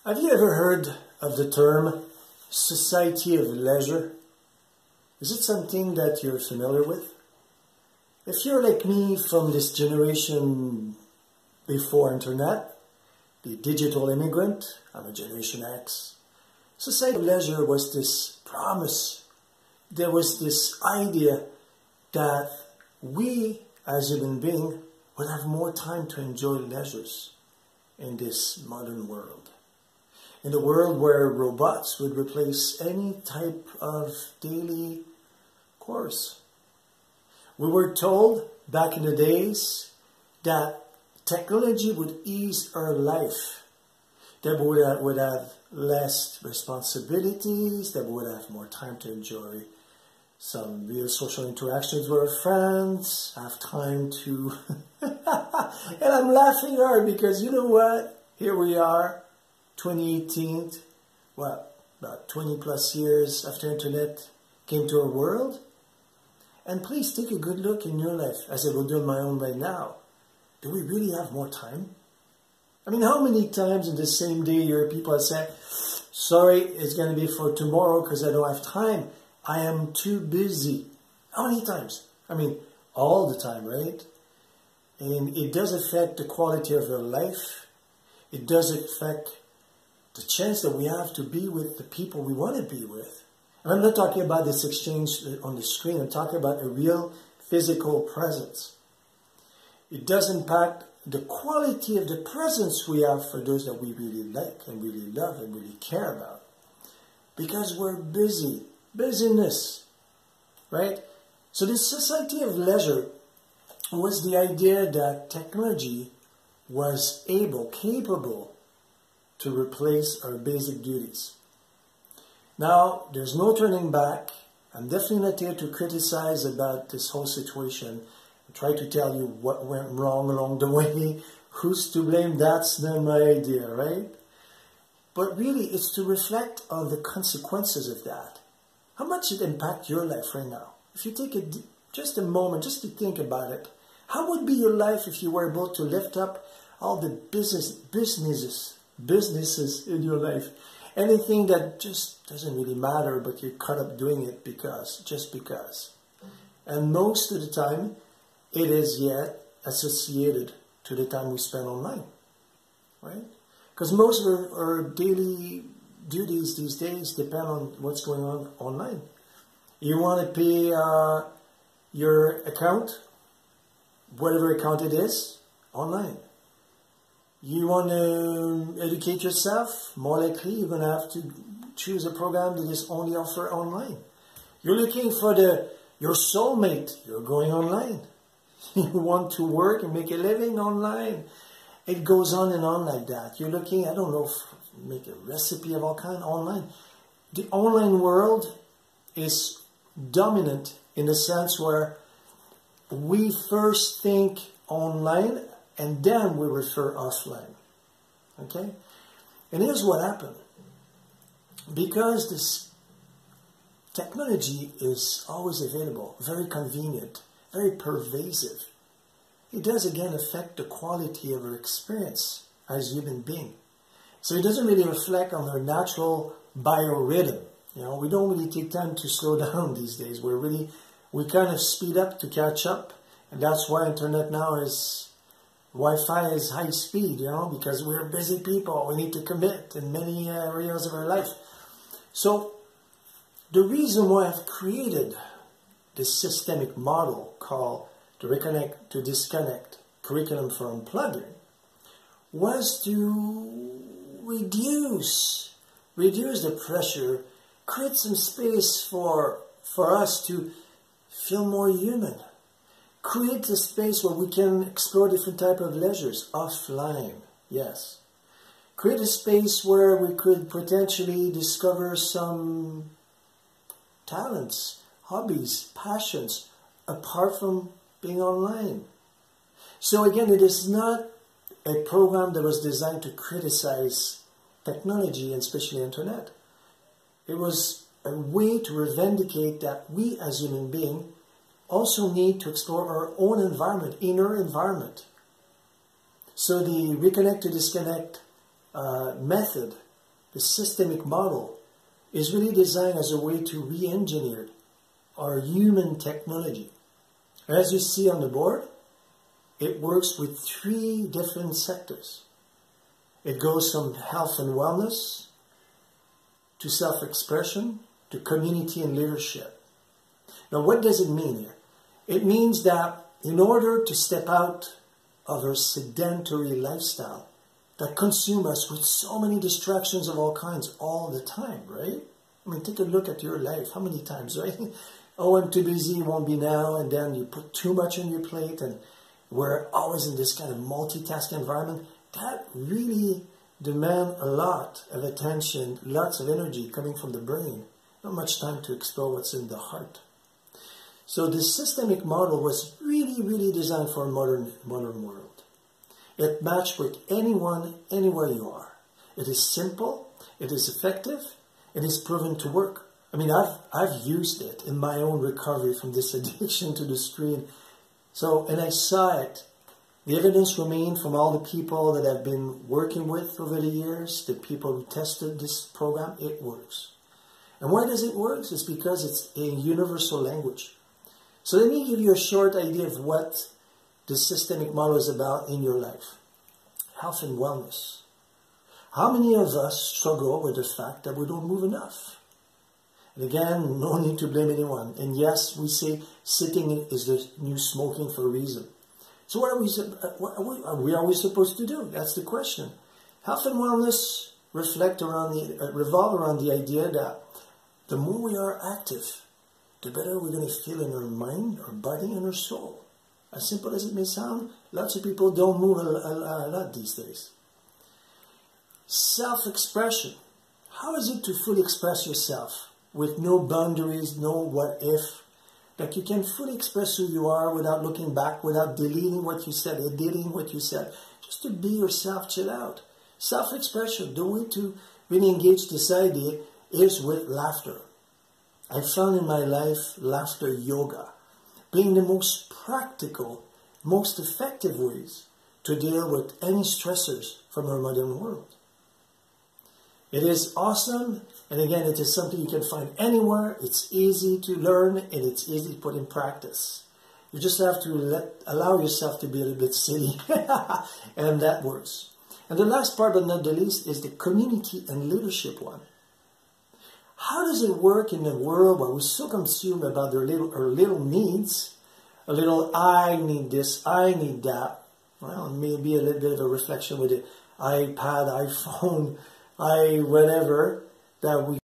Have you ever heard of the term society of leisure? Is it something that you're familiar with? If you're like me from this generation before internet, the digital immigrant, I'm a Generation X, society of leisure was this promise. There was this idea that we as human beings would have more time to enjoy leisures in this modern world. In a world where robots would replace any type of daily course. We were told back in the days that technology would ease our life, that we would have less responsibilities, that we would have more time to enjoy some real social interactions with our friends, have time to... And I'm laughing hard because you know what? Here we are, 2018, about 20 plus years after internet came to our world. And please take a good look in your life, as I will do in my own right now. Do we really have more time? I mean, how many times in the same day your people have said, sorry, it's going to be for tomorrow because I don't have time. I am too busy. How many times? I mean, all the time, right? And it does affect the quality of our life. It does affect the chance that we have to be with the people we want to be with. And I'm not talking about this exchange on the screen. I'm talking about a real physical presence. It does impact the quality of the presence we have for those that we really like and really love and really care about. Because we're busy. Busyness. Right? So this society of leisure was the idea that technology was capable to replace our basic duties. Now, there's no turning back. I'm definitely not here to criticize about this whole situation. I try to tell you what went wrong along the way. Who's to blame? That's not my idea, right? But really, it's to reflect on the consequences of that. How much it impact your life right now? If you take just a moment just to think about it, how would be your life if you were able to lift up all the businesses in your life? Anything that just doesn't really matter, but you're caught up doing it just because. And most of the time, it is yet associated to the time we spend online, right? Because most of our daily duties these days depend on what's going on online. You want to pay your account, whatever account it is, online. You want to educate yourself, more likely you're going to have to choose a program that is only offered online. You're looking for your soulmate, you're going online. You want to work and make a living online. It goes on and on like that. You're looking, I don't know, make a recipe of all kind online. The online world is dominant in the sense where we first think online and then we refer offline. Okay? And here's what happened. Because this technology is always available, very convenient, very pervasive, it does again affect the quality of our experience as human beings. So it doesn't really reflect on our natural biorhythm. You know, we don't really take time to slow down these days. We kind of speed up to catch up. And that's why internet now is, Wi-Fi is high speed, you know, because we're busy people. We need to commit in many areas of our life. So the reason why I've created this systemic model called the Reconnect to Disconnect Curriculum for Unplugging was to reduce the pressure, create some space for us to feel more human. Create a space where we can explore different types of leisures, offline, yes. Create a space where we could potentially discover some talents, hobbies, passions, apart from being online. So again, it is not a program that was designed to criticize technology and especially internet. It was a way to revindicate that we as human beings also need to explore our own environment, inner environment. So the Reconnect to Disconnect method the systemic model, is really designed as a way to re-engineer our human technology. As you see on the board, it works with 3 different sectors. It goes from health and wellness, to self-expression, to community and leadership. Now, what does it mean here? It means that in order to step out of our sedentary lifestyle that consumes us with so many distractions of all kinds all the time, right? I mean, take a look at your life. How many times, right? Oh, I'm too busy, won't be now, and then you put too much on your plate, and we're always in this kind of multitasking environment. That really demands a lot of attention, lots of energy coming from the brain. Not much time to explore what's in the heart. So this systemic model was really designed for a modern world. It matched with anyone, anywhere you are. It is simple, it is effective, it is proven to work. I mean, I've used it in my own recovery from this addiction to the screen. So, and I saw it. The evidence remained from all the people that I've been working with over the years, the people who tested this program, it works. And why does it work? It's because it's a universal language. So let me give you a short idea of what the systemic model is about in your life. Health and wellness. How many of us struggle with the fact that we don't move enough? And again, no need to blame anyone. And yes, we say sitting is the new smoking for a reason. So what are we always supposed to do? That's the question. Health and wellness revolve around the idea that the more we are active, the better we're going to feel in our mind, our body, and our soul. As simple as it may sound, lots of people don't move a lot these days. Self-expression. How is it to fully express yourself with no boundaries, no what if? Like you can fully express who you are without looking back, without deleting what you said, editing what you said. Just to be yourself, chill out. Self-expression, the way to really engage this idea is with laughter. I found in my life laughter yoga being the most practical, most effective ways to deal with any stressors from our modern world. It is awesome, and again, it is something you can find anywhere. It's easy to learn, and it's easy to put in practice. You just have to allow yourself to be a little bit silly, and that works. And the last part, but not the least, is the community and leadership one. How does it work in a world where we're so consumed about our little needs? A little, I need this, I need that. Well, maybe a little bit of a reflection with the iPad, iPhone, whatever, that we